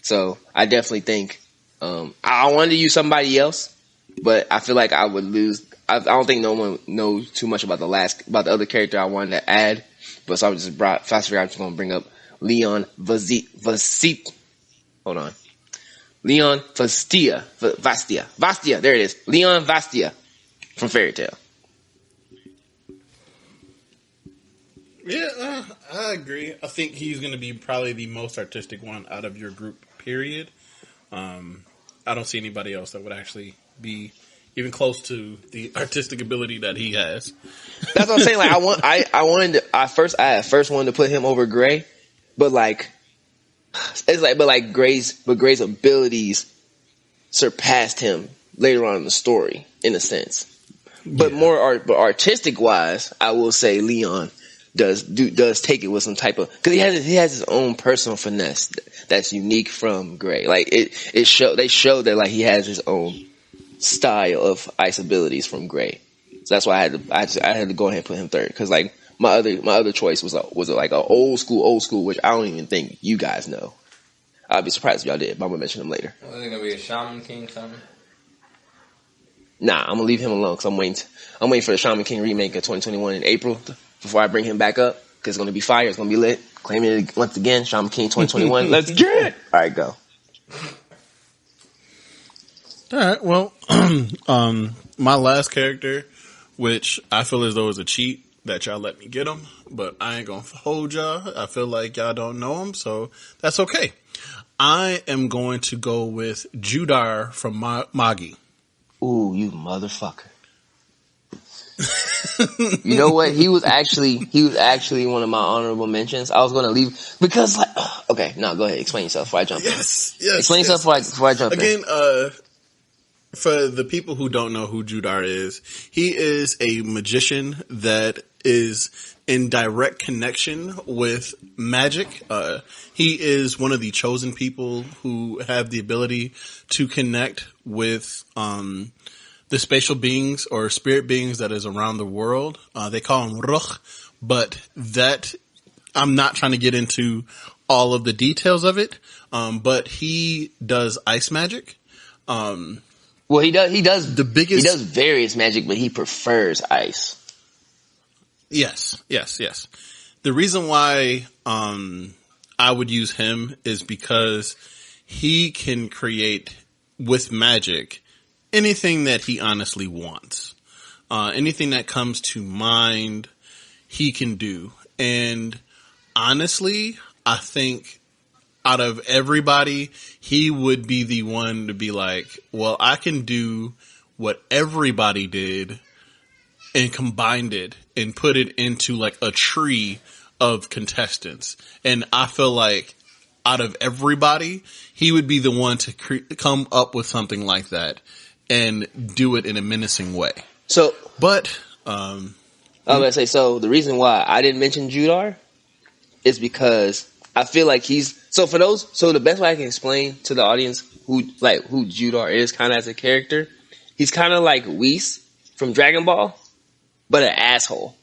So I definitely think I wanted to use somebody else, but I feel like I would lose. I don't think no one knows too much about the other character I wanted to add. But so I just I'm just going to bring up Leon Vastia. Hold on. Leon Vastia. There it is. Leon Vastia from Fairy Tail. Yeah, I agree. I think he's going to be probably the most artistic one out of your group, period. I don't see anybody else that would actually be even close to the artistic ability that he has. That's what I'm saying. Like I first wanted to put him over Gray, but Gray's abilities surpassed him later on in the story, in a sense. But but artistic wise, I will say Leon does take it with some type of, because he has his own personal finesse that's unique from Gray. Like they show that like he has his own style of ice abilities from Gray. So that's why I had to go ahead and put him third, because like my other choice was like a old school, which I don't even think you guys know. I'd be surprised if y'all did, but I'm gonna mention him later. Was it gonna be a Shaman King something? Nah, I'm gonna leave him alone because I'm waiting for the Shaman King remake of 2021 in April before I bring him back up, because it's gonna be fire. It's gonna be lit. Claiming it once again, Shaman King 2021. Let's get it. All right, go. All right. Well, my last character, which I feel as though is a cheat that y'all let me get him, but I ain't gonna hold y'all. I feel like y'all don't know him, so that's okay. I am going to go with Judar from Magi. Ooh, you motherfucker. You know what? He was actually one of my honorable mentions. I was going to leave because okay, no, go ahead. Explain yourself before I jump in. Yes. Explain yourself before I jump in. Again, for the people who don't know who Judar is, he is a magician that is in direct connection with magic. He is one of the chosen people who have the ability to connect with the spatial beings or spirit beings that is around the world. They call him Ruch, but that I'm not trying to get into all of the details of it. But he does ice magic. Well, he does the biggest. He does various magic, but he prefers ice. Yes. The reason why I would use him is because he can create with magic anything that he honestly wants. Anything that comes to mind, he can do. And honestly, I think out of everybody, he would be the one to be like, well, I can do what everybody did and combined it and put it into like a tree of contestants. And I feel like out of everybody, he would be the one to come up with something like that and do it in a menacing way. So, but I was gonna say, so the reason why I didn't mention Judar is because I feel like so the best way I can explain to the audience who Judar is kind of as a character, he's kind of like Whis from Dragon Ball, but an asshole.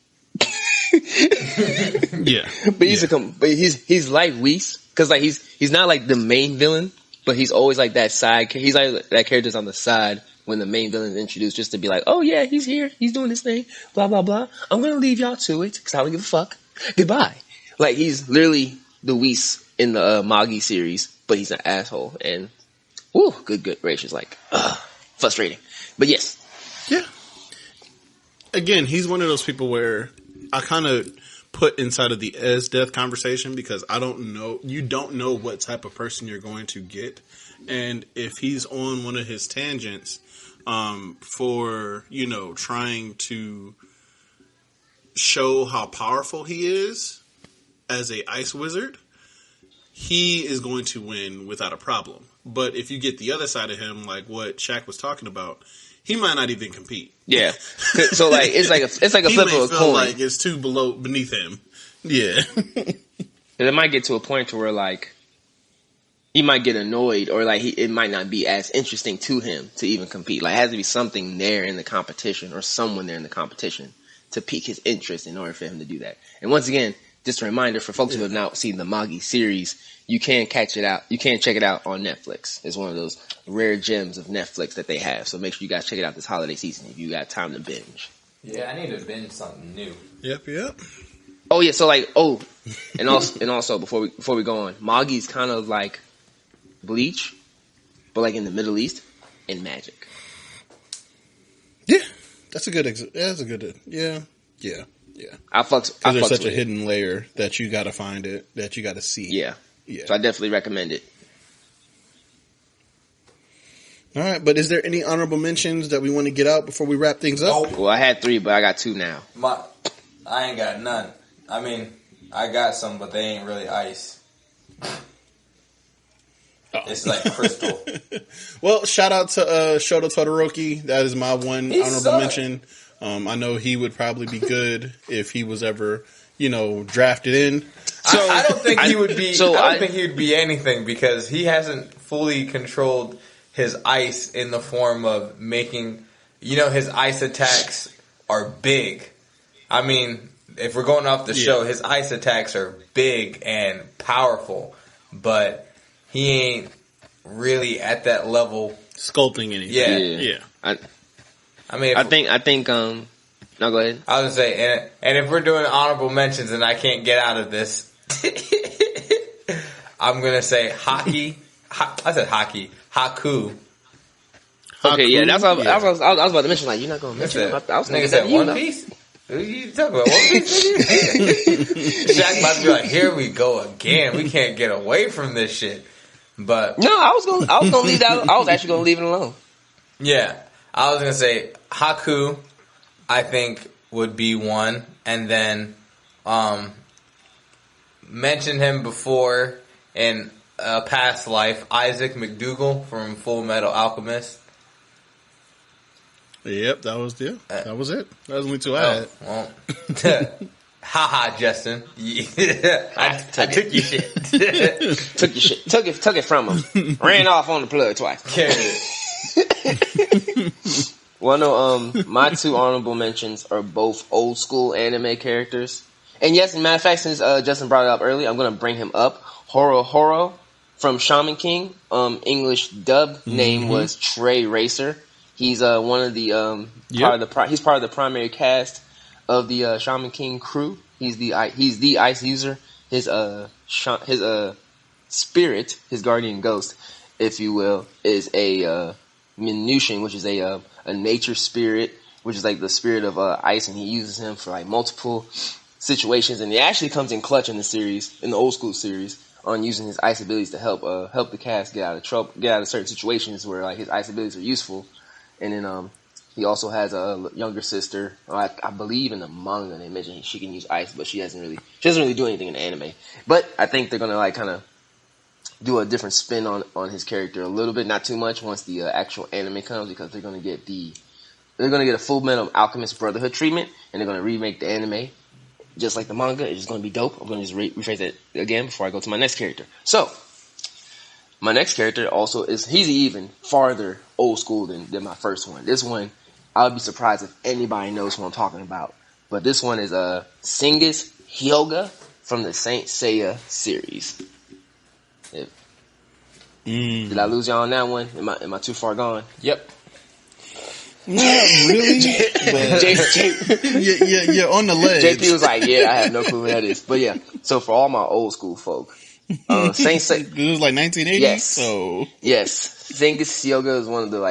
Yeah. But he's like Whis, cause like he's not like the main villain, but he's always like that side, he's like that character's on the side when the main villain is introduced, just to be like, oh yeah, he's here, he's doing this thing, blah blah blah. I'm gonna leave y'all to it, cause I don't give a fuck. Goodbye. Like, he's literally the Whis in the Magi series, but he's an asshole, and good gracious, like, frustrating. But yes. Yeah. Again, he's one of those people where I kind of put inside of the death conversation, because you don't know what type of person you're going to get. And if he's on one of his tangents, for, trying to show how powerful he is as a ice wizard, he is going to win without a problem. But if you get the other side of him, like what Shaq was talking about, he might not even compete. Yeah. So like it's like a flip of a coin. Like it's too beneath him. Yeah. It might get to a point to where like he might get annoyed, or like it might not be as interesting to him to even compete. Like, it has to be something there in the competition, or someone there in the competition, to pique his interest in order for him to do that. And once again, just a reminder for folks who have not seen the Magi series, you can catch it out. You can check it out on Netflix. It's one of those rare gems of Netflix that they have. So make sure you guys check it out this holiday season if you got time to binge. Yeah, I need to binge something new. Yep. Oh yeah, so like and also before we go on, Magi's kind of like Bleach, but like in the Middle East, and magic. Yeah, that's a good. Yeah. I fucks. There's such a hidden layer that you got to find it, that you got to see. Yeah. So I definitely recommend it. All right, but is there any honorable mentions that we want to get out before we wrap things up? Well, I had 3, but I got 2 now. I ain't got none. I mean, I got some, but they ain't really ice. It's like crystal. Well, shout out to Shoto Todoroki. That is my one honorable mention. I know he would probably be good if he was ever, drafted in. So I don't think he would be. I don't think he would be anything, because he hasn't fully controlled his ice in the form of making. His ice attacks are big. I mean, if we're going off the show, his ice attacks are big and powerful, but he ain't really at that level sculpting anything. Yeah. I mean, I think. No, go ahead. I was gonna say, and if we're doing honorable mentions and I can't get out of this, I'm gonna say hockey. I said hockey. Haku. Okay, yeah, that's what I was about to mention. Like, you're not gonna mention it. I was thinking that One Piece. Who you talking about? One Piece? Shaq might be like, here we go again. We can't get away from this shit. But no, I was gonna leave that. I was actually gonna leave it alone. Yeah, I was gonna say Haku, I think, would be one, and then mentioned him before in a past life, Isaac McDougal from Full Metal Alchemist. Yep, that was it. That was only 2 I had. Well, haha, Justin. I took your shit. Took your shit. Took it from him. Ran off on the plug twice. Carried it. Well, no, my 2 honorable mentions are both old school anime characters. And yes, as a matter of fact, since Justin brought it up earlier, I'm going to bring him up. Horo from Shaman King. English dub name was Trey Racer. He's one of the he's part of the primary cast of the Shaman King crew. He's the ice user. His spirit, his guardian ghost, if you will, is a Minutian, which is a nature spirit, which is like the spirit of ice, and he uses him for like multiple situations. And he actually comes in clutch in the series, in the old school series, on using his ice abilities to help the cast get out of trouble, get out of certain situations where like his ice abilities are useful. And then he also has a younger sister. I believe in the manga they mentioned she can use ice, but she doesn't really do anything in the anime. But I think they're gonna like kind of do a different spin on his character a little bit, not too much once the actual anime comes, because they're gonna get the they're gonna get a Full Metal Alchemist Brotherhood treatment, and they're gonna remake the anime just like the manga. It's just gonna be dope. I'm gonna just rephrase that again before I go to my next character. So, my next character also he's even farther old school than my first one. This one, I would be surprised if anybody knows who I'm talking about. But this one is Sengoku Hyoga from the Saint Seiya series. Did I lose y'all on that one? Am I too far gone? Yep. Not really. You're on the ledge. JP was like, yeah, I have no clue who that is. But yeah, so for all my old school folk, Saint Seiya. It was like 1980. Yes. So yes, Sengoku Hyoga is one of the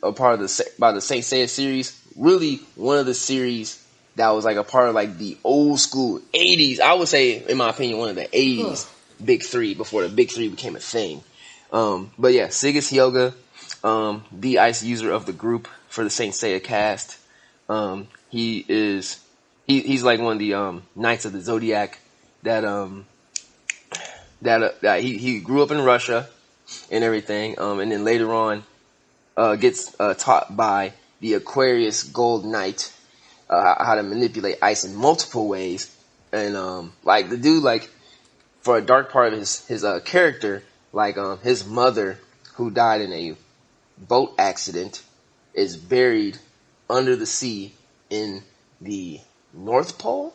a part of the Saint Seiya series. Really, one of the series that was like a part of like the old school 80s. I would say, in my opinion, one of the 80s big three before the big three became a thing. But yeah, Sengoku Hyoga, the ice user of the group for the Saint Seiya cast. He's like one of the Knights of the Zodiac that he grew up in Russia and everything, and then later on gets taught by the Aquarius Gold Knight how to manipulate ice in multiple ways. And like the dude, like for a dark part of his character, like his mother, who died in a boat accident, is buried under the sea in the North Pole.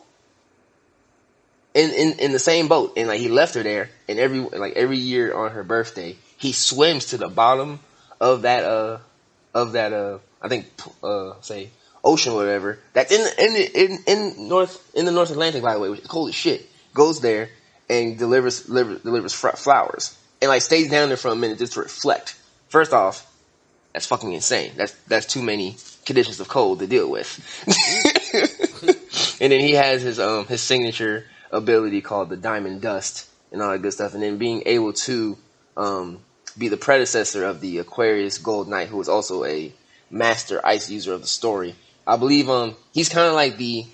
In the same boat, and like he left her there, and every year on her birthday, he swims to the bottom of that I think say ocean or whatever that's in the North Atlantic, by the way, which is cold as shit. Goes there and delivers flowers, and like stays down there for a minute just to reflect. First off, that's fucking insane. That's too many conditions of cold to deal with. And then he has his signature ability called the Diamond Dust and all that good stuff, and then being able to be the predecessor of the Aquarius Gold Knight, who is also a master ice user of the story. I believe he's kind of like the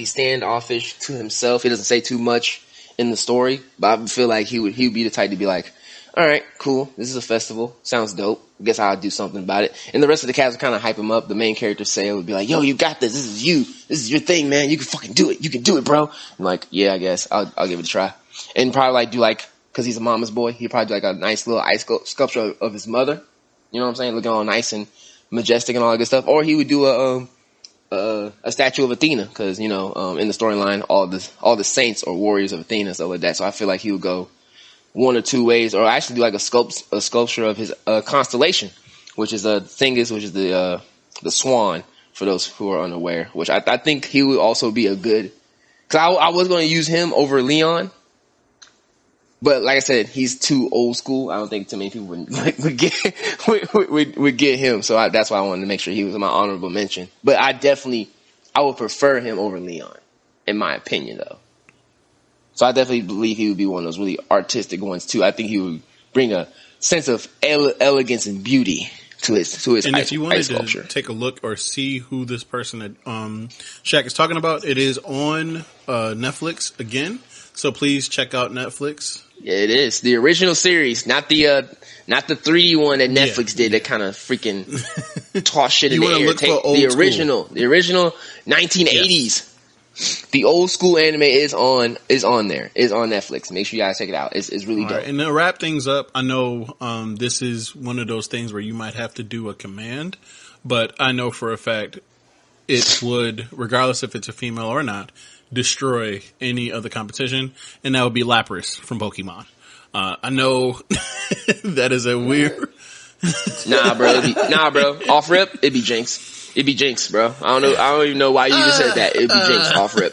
standoffish to himself. He doesn't say too much in the story, but I feel like he would be the type to be like, all right, cool, this is a festival, sounds dope, I guess I'll do something about it. And the rest of the cast would kind of hype him up. The main character, Seiya, would be like, yo, you got this is your thing, man, you can fucking do it, you can do it, bro. I'm like, yeah, I guess I'll give it a try. And probably because he's a mama's boy, he'd probably do like a nice little ice sculpture of his mother, you know what I'm saying, looking all nice and majestic and all that good stuff. Or he would do a statue of Athena, because in the storyline, all the saints or warriors of Athena and stuff like that. So I feel like he would go one or two ways, or actually do like a sculpture of his constellation, which is Thingus, which is the swan, for those who are unaware. Which I think he would also be a good, because I was going to use him over Leon, but like I said, he's too old school. I don't think too many people would get him. So that's why I wanted to make sure he was my honorable mention. But I would prefer him over Leon, in my opinion, though. So I definitely believe he would be one of those really artistic ones too. I think he would bring a sense of elegance and beauty to his and ice, if you wanted sculpture. to take a look or see who this person that Shaq is talking about, it is on Netflix again. So please check out Netflix. Yeah, it is the original series, not the 3D one that Netflix did that kind of freaking toss shit in the air. Take the original 1980s. Yes. The old school anime is on there. Is on Netflix. Make sure you guys check it out. It's really dope. Right, and to wrap things up, I know this is one of those things where you might have to do a command, but I know for a fact it would, regardless if it's a female or not, destroy any of the competition, and that would be Lapras from Pokemon. I know that is a weird. Nah, bro. Off rip, it'd be Jinx. It'd be Jinx, bro. I don't even know why you even said that. It'd be Jinx off rip.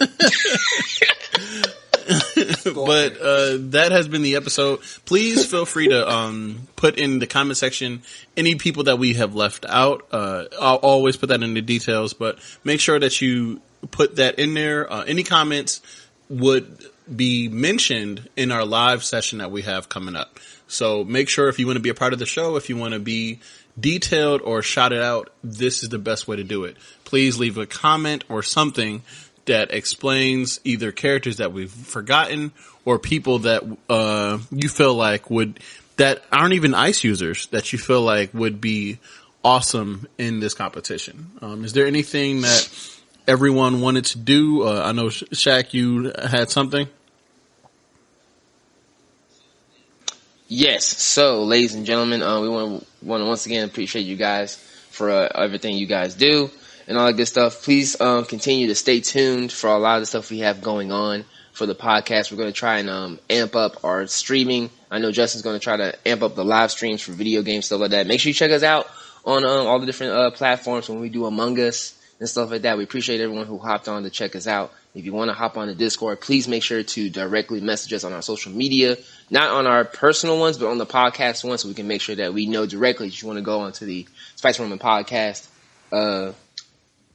But that has been the episode. Please feel free to put in the comment section any people that we have left out. I'll always put that in the details, but make sure that you put that in there. Any comments would be mentioned in our live session that we have coming up. So make sure, if you want to be a part of the show, if you want to be detailed or shout it out, this is the best way to do it. Please leave a comment or something that explains either characters that we've forgotten or people that you feel like that aren't even ice users, that you feel like would be awesome in this competition. Is there anything that everyone wanted to do? I know Shaq, you had something. Yes. So, ladies and gentlemen, we want to once again appreciate you guys for everything you guys do and all that good stuff. Please continue to stay tuned for a lot of the stuff we have going on for the podcast. We're going to try and amp up our streaming. I know Justin's going to try to amp up the live streams for video games, stuff like that. Make sure you check us out on all the different platforms when we do Among Us and stuff like that. We appreciate everyone who hopped on to check us out. If you want to hop on the Discord, please make sure to directly message us on our social media, not on our personal ones, but on the podcast ones, so we can make sure that we know directly that you want to go onto the Spice Roman Podcast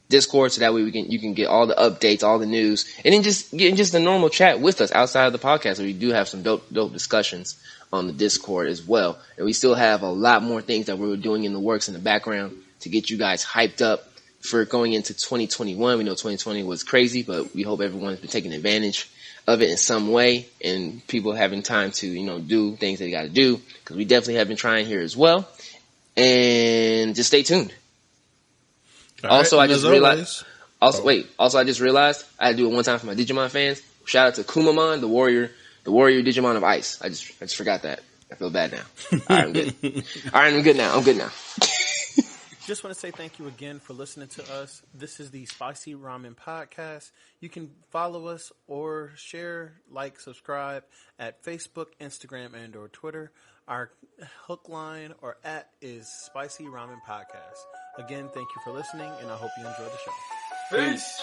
Discord, so that way you can get all the updates, all the news, and then just get in just a normal chat with us outside of the podcast. So we do have some dope discussions on the Discord as well, and we still have a lot more things that we're doing in the works in the background to get you guys hyped up for going into 2021. We know 2020 was crazy, but we hope everyone's been taking advantage of it in some way, and people having time to, do things they got to do, because we definitely have been trying here as well. And just stay tuned. Also, I just realized. Also, I just realized I had to do it one time for my Digimon fans. Shout out to Kumamon, the warrior Digimon of Ice. I just forgot that. I feel bad now. All right, I'm good. All right, I'm good now. Just want to say thank you again for listening to us. This is the Spicy Ramen Podcast. You can follow us or share, subscribe at Facebook, Instagram, and or Twitter. Our hook line or @ is Spicy Ramen Podcast. Again, thank you for listening, and I hope you enjoy the show. Peace.